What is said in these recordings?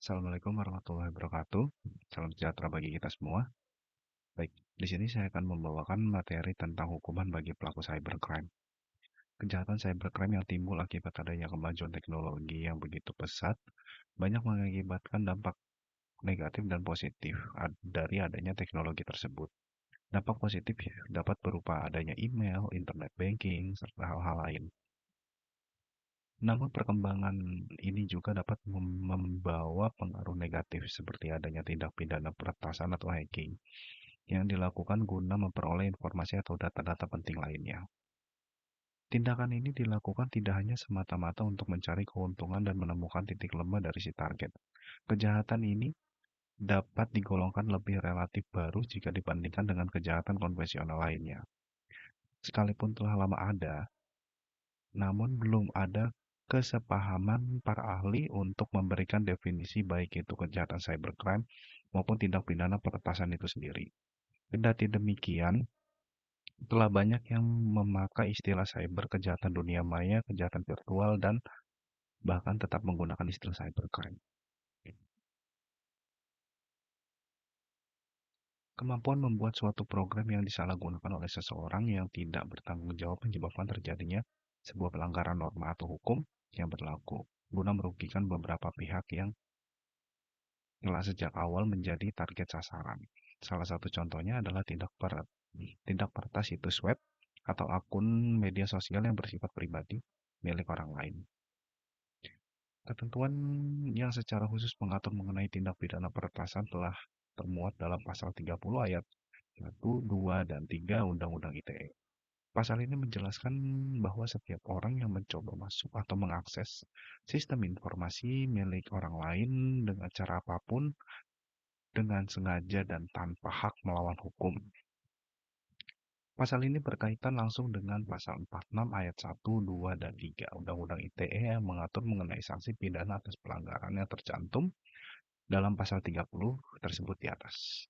Assalamualaikum warahmatullahi wabarakatuh. Salam sejahtera bagi kita semua. Baik, di sini saya akan membawakan materi tentang hukuman bagi pelaku cybercrime. Kejahatan cybercrime yang timbul akibat adanya kemajuan teknologi yang begitu pesat banyak mengakibatkan dampak negatif dan positif dari adanya teknologi tersebut. Dampak positif dapat berupa adanya email, internet banking, serta hal-hal lain. Namun perkembangan ini juga dapat membawa pengaruh negatif seperti adanya tindak pidana peretasan atau hacking yang dilakukan guna memperoleh informasi atau data-data penting lainnya. Tindakan ini dilakukan tidak hanya semata-mata untuk mencari keuntungan dan menemukan titik lemah dari si target. Kejahatan ini dapat digolongkan lebih relatif baru jika dibandingkan dengan kejahatan konvensional lainnya. Sekalipun telah lama ada, namun belum ada kesepahaman para ahli untuk memberikan definisi baik itu kejahatan cybercrime maupun tindak pidana peretasan itu sendiri. Kendati demikian, telah banyak yang memakai istilah cyber, kejahatan dunia maya, kejahatan virtual, dan bahkan tetap menggunakan istilah cybercrime. Kemampuan membuat suatu program yang disalahgunakan oleh seseorang yang tidak bertanggung jawab menyebabkan terjadinya sebuah pelanggaran norma atau hukum yang berlaku, guna merugikan beberapa pihak yang telah sejak awal menjadi target sasaran. Salah satu contohnya adalah tindak peretas situs web atau akun media sosial yang bersifat pribadi milik orang lain. Ketentuan yang secara khusus mengatur mengenai tindak pidana peretasan telah termuat dalam pasal 30 ayat 1, 2, dan 3 Undang-Undang ITE. Pasal ini menjelaskan bahwa setiap orang yang mencoba masuk atau mengakses sistem informasi milik orang lain dengan cara apapun, dengan sengaja dan tanpa hak melawan hukum. Pasal ini berkaitan langsung dengan pasal 46 ayat 1, 2, dan 3 Undang-Undang ITE yang mengatur mengenai sanksi pidana atas pelanggaran yang tercantum dalam pasal 30 tersebut di atas.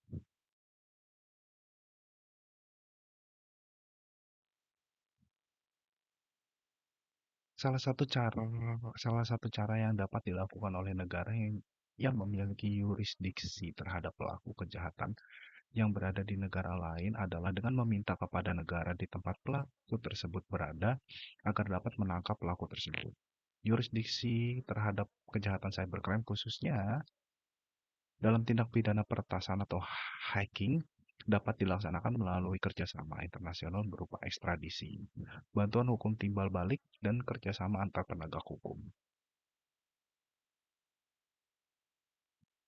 Salah satu cara yang dapat dilakukan oleh negara yang memiliki yurisdiksi terhadap pelaku kejahatan yang berada di negara lain adalah dengan meminta kepada negara di tempat pelaku tersebut berada agar dapat menangkap pelaku tersebut. Yurisdiksi terhadap kejahatan cybercrime khususnya dalam tindak pidana peretasan atau hacking dapat dilaksanakan melalui kerjasama internasional berupa ekstradisi, bantuan hukum timbal balik, dan kerjasama antar penegak hukum.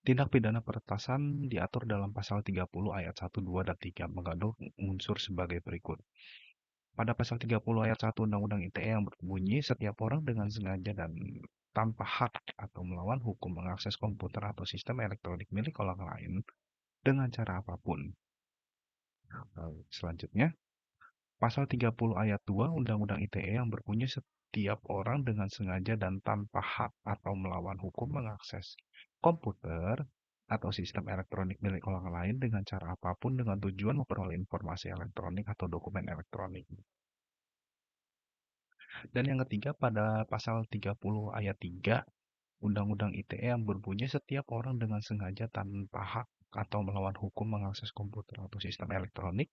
Tindak pidana peretasan diatur dalam pasal 30 ayat 1, 2, dan 3 mengandung unsur sebagai berikut. Pada pasal 30 ayat 1 Undang-Undang ITE yang berbunyi, setiap orang dengan sengaja dan tanpa hak atau melawan hukum mengakses komputer atau sistem elektronik milik orang lain dengan cara apapun. Selanjutnya, pasal 30 ayat 2 Undang-Undang ITE yang berbunyi setiap orang dengan sengaja dan tanpa hak atau melawan hukum mengakses komputer atau sistem elektronik milik orang lain dengan cara apapun dengan tujuan memperoleh informasi elektronik atau dokumen elektronik. Dan yang ketiga pada pasal 30 ayat 3 Undang-Undang ITE yang berbunyi setiap orang dengan sengaja tanpa hak atau melawan hukum mengakses komputer atau sistem elektronik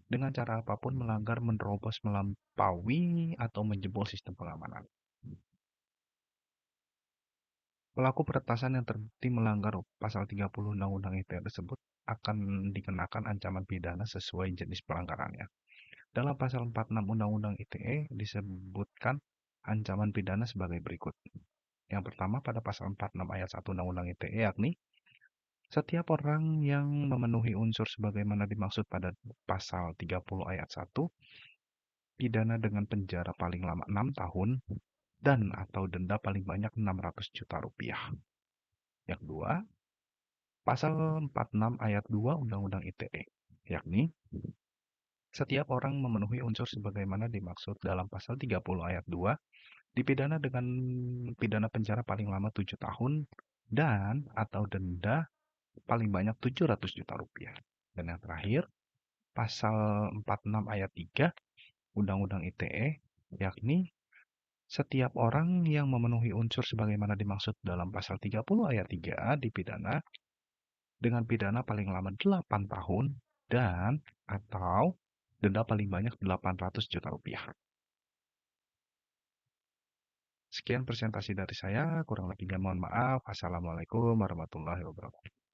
dengan cara apapun melanggar, menerobos, melampaui, atau menjebol sistem pengamanan. Pelaku peretasan yang terbukti melanggar pasal 30 Undang-Undang ITE tersebut akan dikenakan ancaman pidana sesuai jenis pelanggarannya. Dalam pasal 46 Undang-Undang ITE disebutkan ancaman pidana sebagai berikut. Yang pertama pada pasal 46 ayat 1 Undang-Undang ITE yakni setiap orang yang memenuhi unsur sebagaimana dimaksud pada pasal 30 ayat 1 pidana dengan penjara paling lama 6 tahun dan atau denda paling banyak 600 juta rupiah. Yang kedua, pasal 46 ayat 2 Undang-Undang ITE, yakni setiap orang memenuhi unsur sebagaimana dimaksud dalam pasal 30 ayat 2 dipidana dengan pidana penjara paling lama 7 tahun dan atau denda paling banyak 700 juta rupiah. Dan yang terakhir, pasal 46 ayat 3 Undang-Undang ITE, yakni Setiap orang yang memenuhi unsur sebagaimana dimaksud dalam pasal 30 ayat 3 dipidana dengan pidana paling lama 8 tahun dan atau denda paling banyak 800 juta rupiah. Sekian presentasi dari saya, kurang lebihnya mohon maaf. Assalamualaikum warahmatullahi wabarakatuh.